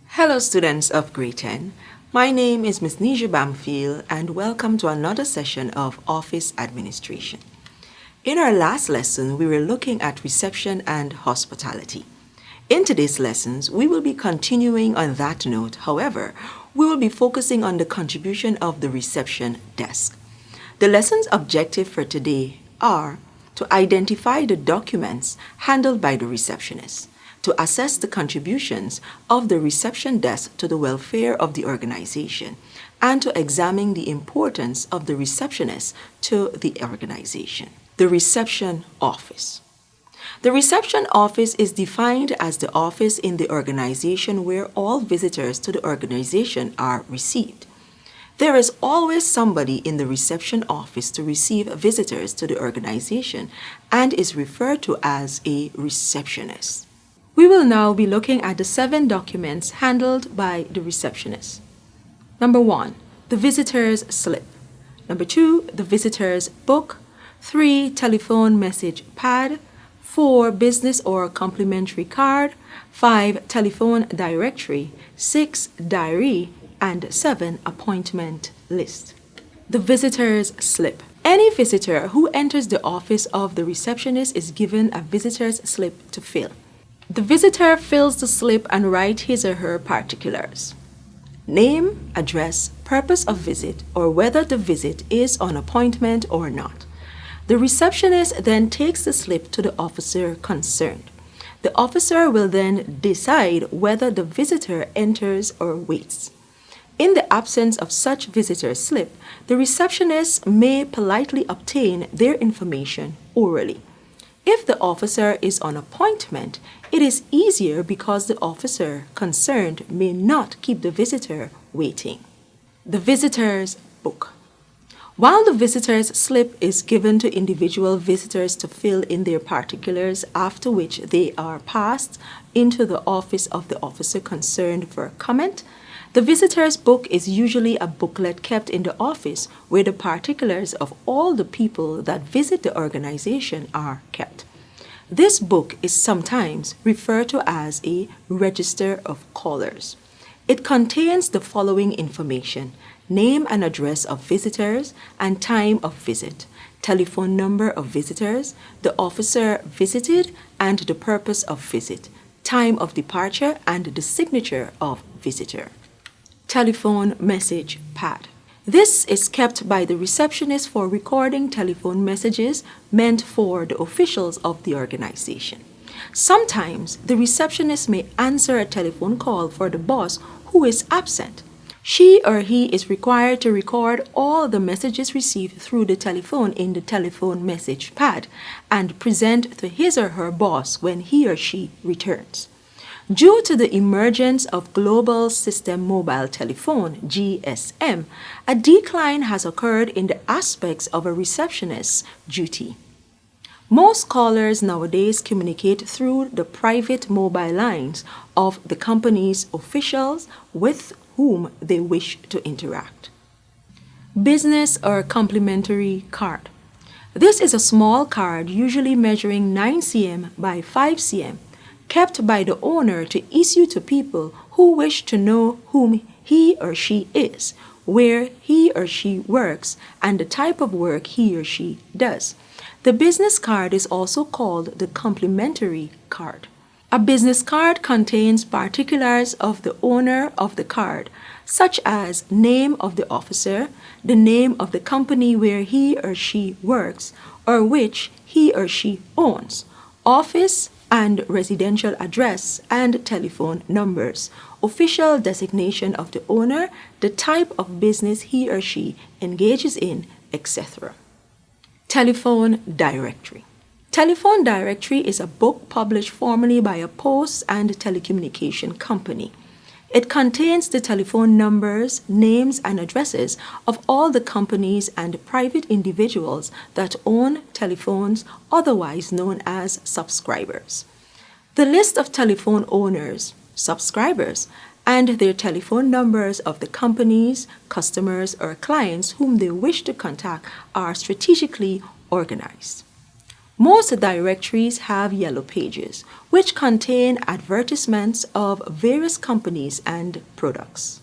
Hello students of grade 10, my name is Ms. Nisha Bamfield and welcome to another session of Office Administration. In our last lesson, we were looking at reception and hospitality. In today's lessons, we will be continuing on that note. However, we will be focusing on the contribution of the reception desk. The lesson's objective for today are to identify the documents handled by the receptionist, to assess the contributions of the reception desk to the welfare of the organization, and to examine the importance of the receptionist to the organization. The reception office. The reception office is defined as the office in the organization where all visitors to the organization are received. There is always somebody in the reception office to receive visitors to the organization and is referred to as a receptionist. We will now be looking at the 7 documents handled by the receptionist. Number 1, the visitor's slip. Number 2, the visitor's book. 3, telephone message pad. 4, business or complimentary card. 5, telephone directory. 6, diary. And 7, appointment list. The visitor's slip. Any visitor who enters the office of the receptionist is given a visitor's slip to fill. The visitor fills the slip and writes his or her particulars: name, address, purpose of visit, or whether the visit is on appointment or not. The receptionist then takes the slip to the officer concerned. The officer will then decide whether the visitor enters or waits. In the absence of such visitor slip, the receptionist may politely obtain their information orally. If the officer is on appointment, it is easier because the officer concerned may not keep the visitor waiting. The visitor's book. While the visitor's slip is given to individual visitors to fill in their particulars, after which they are passed into the office of the officer concerned for comment, the visitor's book is usually a booklet kept in the office where the particulars of all the people that visit the organization are kept. This book is sometimes referred to as a register of callers. It contains the following information: name and address of visitors and time of visit, telephone number of visitors, the officer visited and the purpose of visit, time of departure and the signature of visitor. Telephone message pad. This is kept by the receptionist for recording telephone messages meant for the officials of the organization. Sometimes the receptionist may answer a telephone call for the boss who is absent. She or he is required to record all the messages received through the telephone in the telephone message pad and present to his or her boss when he or she returns. Due to the emergence of Global System Mobile Telephone, GSM, a decline has occurred in the aspects of a receptionist's duty. Most callers nowadays communicate through the private mobile lines of the company's officials with whom they wish to interact. Business or complimentary card. This is a small card usually measuring 9 cm by 5 cm, kept by the owner to issue to people who wish to know whom he or she is, where he or she works, and the type of work he or she does. The business card is also called the complimentary card. A business card contains particulars of the owner of the card, such as name of the officer, the name of the company where he or she works, or which he or she owns, office and residential address and telephone numbers, official designation of the owner, the type of business he or she engages in, etc. Telephone directory. Telephone directory is a book published formally by a post and telecommunication company. It contains the telephone numbers, names, and addresses of all the companies and private individuals that own telephones, otherwise known as subscribers. The list of telephone owners, subscribers, and their telephone numbers of the companies, customers, or clients whom they wish to contact are strategically organized. Most directories have yellow pages, which contain advertisements of various companies and products.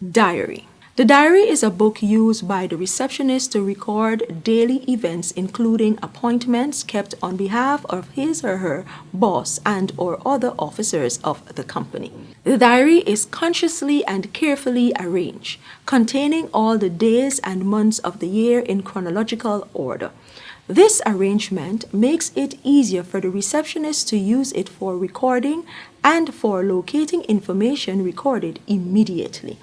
Diary. The diary is a book used by the receptionist to record daily events, including appointments kept on behalf of his or her boss and/or other officers of the company. The diary is consciously and carefully arranged, containing all the days and months of the year in chronological order. This arrangement makes it easier for the receptionist to use it for recording and for locating information recorded immediately.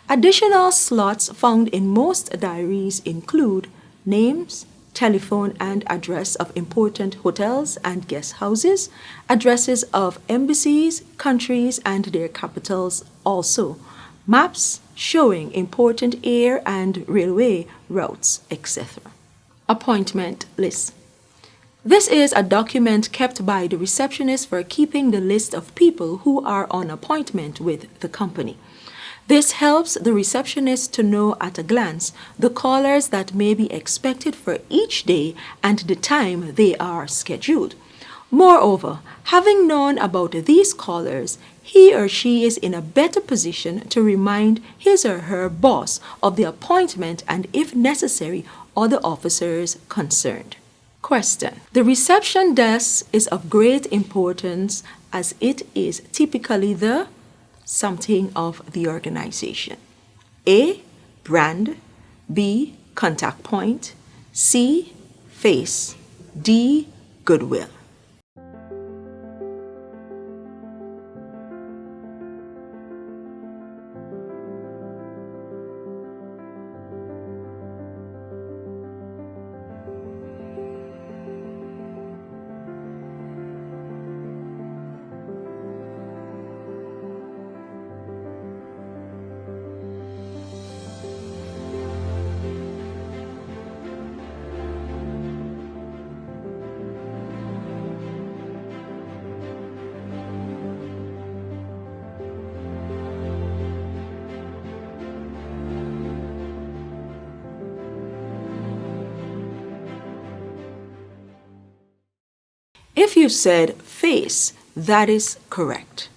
Additional slots found in most diaries include names, telephone and address of important hotels and guest houses, addresses of embassies, countries and their capitals also, maps showing important air and railway routes, etc. Appointment list. This is a document kept by the receptionist for keeping the list of people who are on appointment with the company. This helps the receptionist to know at a glance the callers that may be expected for each day and the time they are scheduled. Moreover, having known about these callers, he or she is in a better position to remind his or her boss of the appointment and, if necessary, other officers concerned. Question. The reception desk is of great importance as it is typically the something of the organization. A. Brand. B. Contact point. C. Face. D. Goodwill. If you said face, that is correct.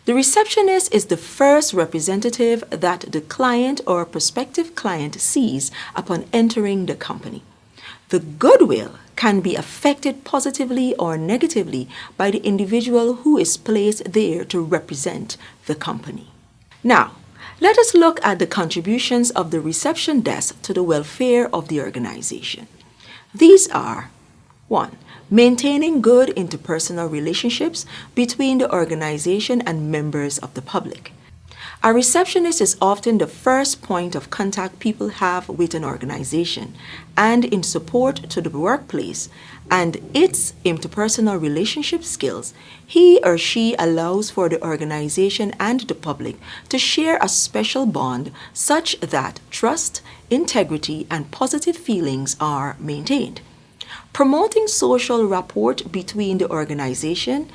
The receptionist is the first representative that the client or prospective client sees upon entering the company. The goodwill can be affected positively or negatively by the individual who is placed there to represent the company. Now, let us look at the contributions of the reception desk to the welfare of the organization. These are 1. Maintaining good interpersonal relationships between the organization and members of the public. A receptionist is often the first point of contact people have with an organization and in support to the workplace and its interpersonal relationship skills. He or she allows for the organization and the public to share a special bond such that trust, integrity, and positive feelings are maintained. Promoting social rapport between the organization,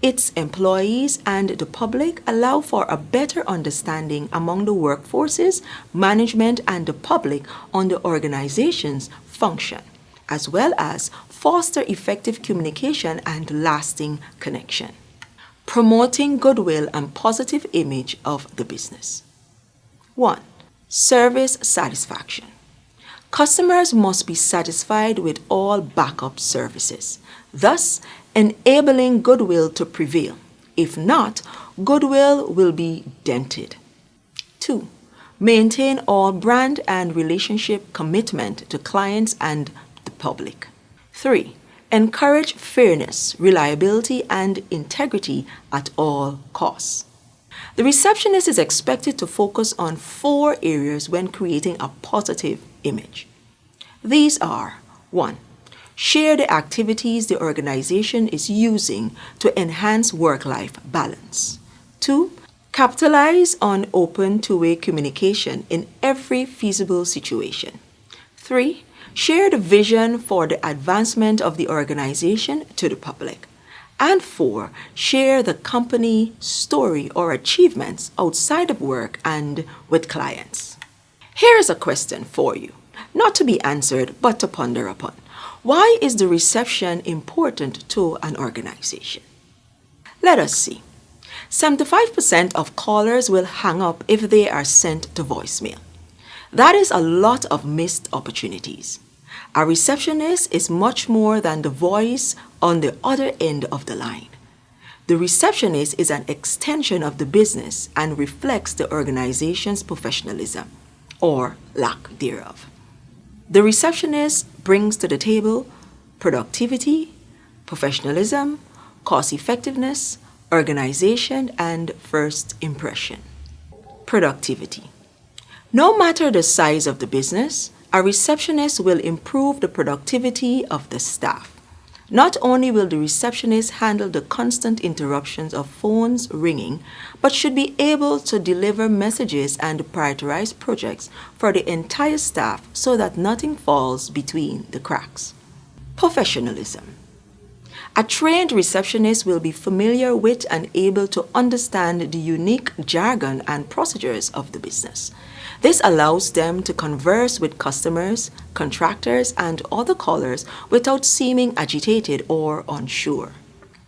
its employees, and the public allow for a better understanding among the workforces, management, and the public on the organization's function, as well as foster effective communication and lasting connection. Promoting goodwill and positive image of the business. 1. Service satisfaction. Customers must be satisfied with all backup services, thus enabling goodwill to prevail. If not, goodwill will be dented. 2. Maintain all brand and relationship commitment to clients and the public. 3. Encourage fairness, reliability, and integrity at all costs. The receptionist is expected to focus on 4 areas when creating a positive image. These are 1. Share the activities the organization is using to enhance work-life balance. 2. Capitalize on open two-way communication in every feasible situation. 3. Share the vision for the advancement of the organization to the public. And 4, share the company story or achievements outside of work and with clients. Here's a question for you, not to be answered, but to ponder upon. Why is the reception important to an organization? Let us see. 75% of callers will hang up if they are sent to voicemail. That is a lot of missed opportunities. A receptionist is much more than the voice on the other end of the line. The receptionist is an extension of the business and reflects the organization's professionalism, or lack thereof. The receptionist brings to the table productivity, professionalism, cost effectiveness, organization, and first impression. Productivity. No matter the size of the business, a receptionist will improve the productivity of the staff. Not only will the receptionist handle the constant interruptions of phones ringing, but should be able to deliver messages and prioritize projects for the entire staff so that nothing falls between the cracks. Professionalism. A trained receptionist will be familiar with and able to understand the unique jargon and procedures of the business. This allows them to converse with customers, contractors, and other callers without seeming agitated or unsure.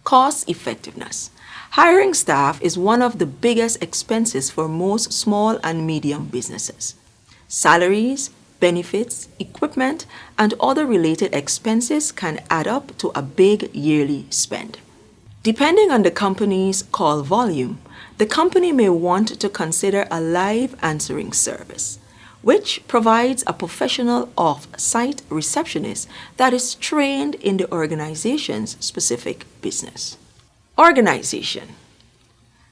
Cost effectiveness. Hiring staff is one of the biggest expenses for most small and medium businesses. Salaries, benefits, equipment, and other related expenses can add up to a big yearly spend. Depending on the company's call volume, the company may want to consider a live answering service, which provides a professional off-site receptionist that is trained in the organization's specific business. Organization.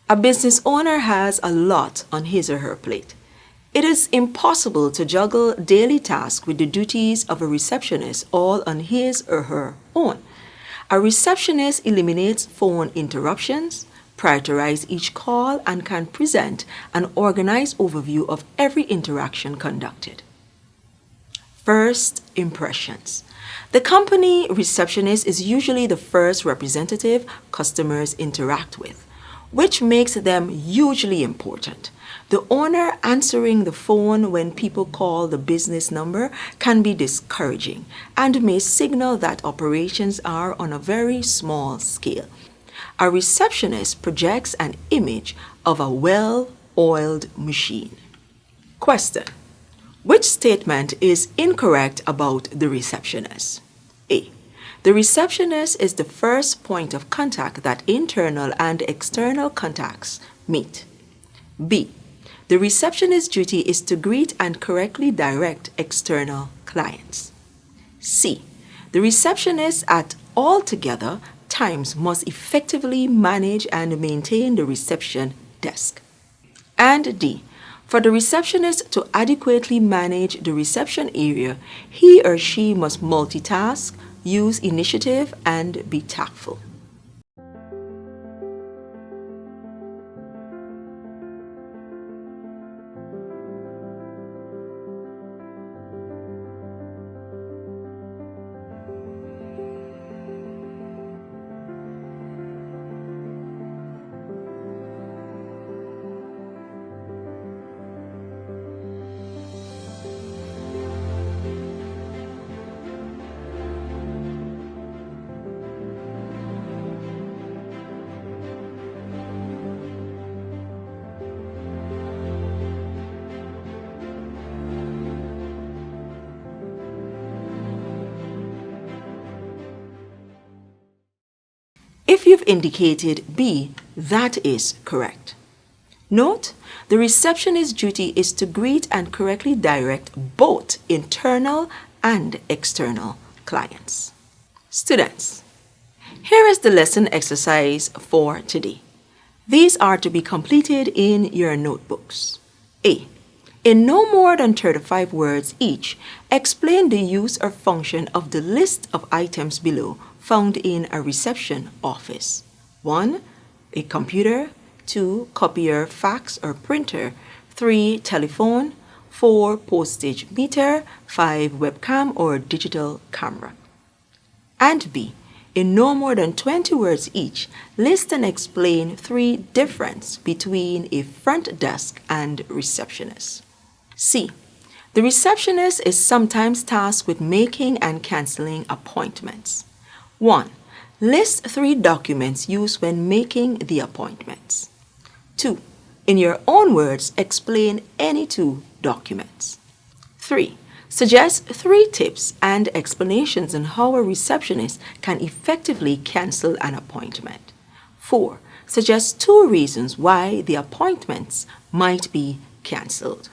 A business owner has a lot on his or her plate. It is impossible to juggle daily tasks with the duties of a receptionist all on his or her own. A receptionist eliminates phone interruptions, prioritizes each call, and can present an organized overview of every interaction conducted. First impressions. The company receptionist is usually the first representative customers interact with, which makes them hugely important. The owner answering the phone when people call the business number can be discouraging and may signal that operations are on a very small scale. A receptionist projects an image of a well-oiled machine. Question. Which statement is incorrect about the receptionist? A. The receptionist is the first point of contact that internal and external contacts meet. B. The receptionist's duty is to greet and correctly direct external clients. C. The receptionist at all together times must effectively manage and maintain the reception desk. And D. For the receptionist to adequately manage the reception area, he or she must multitask, use initiative, and be tactful. If you've indicated B, that is correct. Note, the receptionist's duty is to greet and correctly direct both internal and external clients. Students, here is the lesson exercise for today. These are to be completed in your notebooks. A. In no more than 35 words each, explain the use or function of the list of items below found in a reception office. 1. A computer. 2. Copier, fax, or printer. 3. Telephone. 4. Postage meter. 5. Webcam or digital camera. And B. In no more than 20 words each, list and explain 3 differences between a front desk and receptionist. C. The receptionist is sometimes tasked with making and canceling appointments. 1. List 3 documents used when making the appointments. 2. In your own words, explain any 2 documents. 3. Suggest 3 tips and explanations on how a receptionist can effectively cancel an appointment. 4. Suggest 2 reasons why the appointments might be canceled.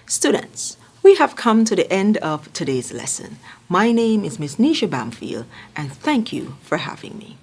Students, we have come to the end of today's lesson. My name is Miss Nisha Bamfield, and thank you for having me.